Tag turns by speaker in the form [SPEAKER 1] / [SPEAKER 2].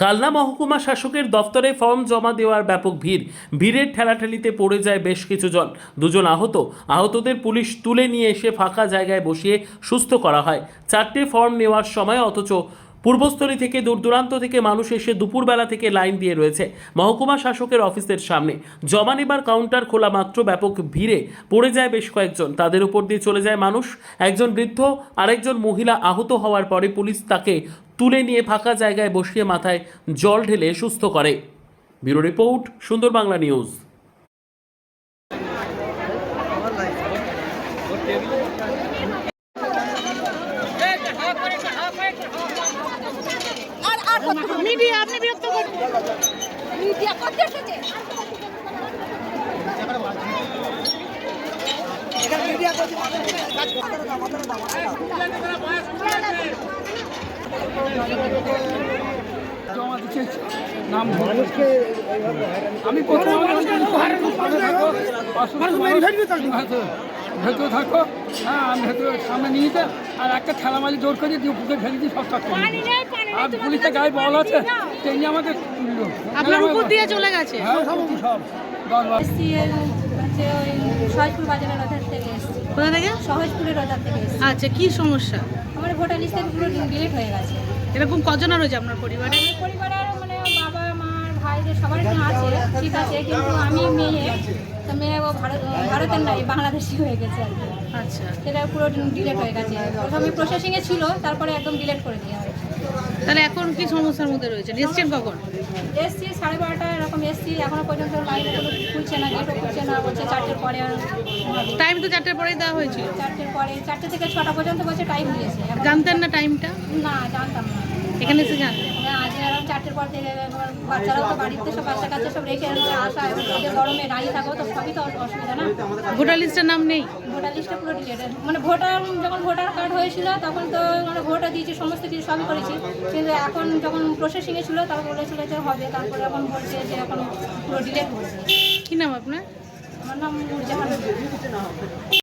[SPEAKER 1] কালনা মহকুমা শাসকের দফতরে ফর্ম জমা দেওয়ার ব্যাপক ভিড়ের ঠেলাঠেলিতে পড়ে যায় বেশ কিছু জন। দুজন আহতদের পুলিশ তুলে নিয়ে এসে ফাঁকা জায়গায় বসিয়ে সুস্থ করা হয়। 4টে ফর্ম নেওয়ার সময় অথচ পূর্বস্থলী থেকে দূরদূরান্ত থেকে মানুষ এসে দুপুরবেলা থেকে লাইন দিয়ে রয়েছে মহকুমা শাসকের অফিসের সামনে। জমা নেবার কাউন্টার খোলা মাত্র ব্যাপক ভিড়ে পড়ে যায় বেশ কয়েকজন, তাদের উপর দিয়ে চলে যায় মানুষ। একজন বৃদ্ধ আরেকজন মহিলা আহত হওয়ার পরে পুলিশ তাকে তুলে নিয়ে ফাঁকা জায়গায় বসিয়ে মাথায় জল ঢেলে সুস্থ করে। ব্যুরো রিপোর্ট, সুন্দর বাংলা নিউজ।
[SPEAKER 2] মিডিয়া আপনি বিরক্ত করছেন, মিডিয়া করতে এসেছে এখানে মিডিয়া করতে কাজ করতে না আমাদের জমা দিচ্ছে নাম মানুষকে আমি প্রথম ভেতরে থাকো। হ্যাঁ, আমি ভেতরে সামনে নিয়ে যা আর একটা ঠেলা মাঝে জোর করে দিয়ে পুকুরে ফেলে দিয়ে সব থাকতো। আর পুলিশের গায়ে বল আছে, সেই নিয়ে আমাকে তুললো।
[SPEAKER 3] আপনার উপর দিয়ে চলে গেছে।
[SPEAKER 2] হ্যাঁ, সব
[SPEAKER 4] সহজপুর বাজারের রোধার থেকে এসেছি।
[SPEAKER 3] কোথা থেকে?
[SPEAKER 4] সহজপুরের রোধার থেকে এসেছি।
[SPEAKER 3] আচ্ছা, কি সমস্যা?
[SPEAKER 4] আমার ভোটার লিস্ট থেকে পুরো ডিলিট হয়ে গেছে।
[SPEAKER 3] এরকম কজন রয়েছে আপনার পরিবারে?
[SPEAKER 4] পরিবারের মানে বাবা মার ভাইদের সবার জন্য আছে, ঠিক আছে, কিন্তু আমি মেয়ে, তো মেয়ে ও ভারতের নাই, বাংলাদেশি হয়ে গেছে আর কি।
[SPEAKER 3] আচ্ছা,
[SPEAKER 4] সেটা পুরো ডিলিট হয়ে গেছে। প্রথমে প্রসেসিংয়ে ছিল, তারপরে একদম ডিলিট করে দেওয়া হয়েছে।
[SPEAKER 3] তাহলে এখন কি সমস্যার মধ্যে রয়েছে? এসছেন কখন?
[SPEAKER 4] এসছি 12:30 এরকম এসছি, এখনো পর্যন্ত লাইনে কোনো খুলছে না, গেটও খুলছে না, বলছে 4টের পরে। আর
[SPEAKER 3] টাইম তো 4টের পরেই দেওয়া হয়েছিল।
[SPEAKER 4] 4টের পরে, 4টে থেকে 6টা পর্যন্ত বলছে টাইম দিয়েছে।
[SPEAKER 3] জানতেন না টাইমটা?
[SPEAKER 4] না, জানতাম না।
[SPEAKER 3] এখানে এসে জানতেন?
[SPEAKER 4] আজ এরকম 4টের পর থেকে বাচ্চারাও তো বাড়িতে সব বাচ্চা কাচ্চা সব রেখে আসা, ওদের গরমে দাঁড়িয়ে থাকো, তো সবই তো অসুবিধা না।
[SPEAKER 3] ভোটার লিস্টের নাম নেই?
[SPEAKER 4] ভোটার লিস্টে পুরো ডিলেট, মানে যখন ভোটার কার্ড হয়েছিল তখন তো মানে ভোটও দিয়েছি, সমস্ত কিছু সবই করেছি, কিন্তু এখন যখন প্রসেসিংয়ে ছিল তখন বলেছিল যে হবে, তারপরে এখন বলছে যে এখন পুরো ডিলেট হয়েছে।
[SPEAKER 3] কি নাম আপনার?
[SPEAKER 4] আমার নাম নূরজাহান।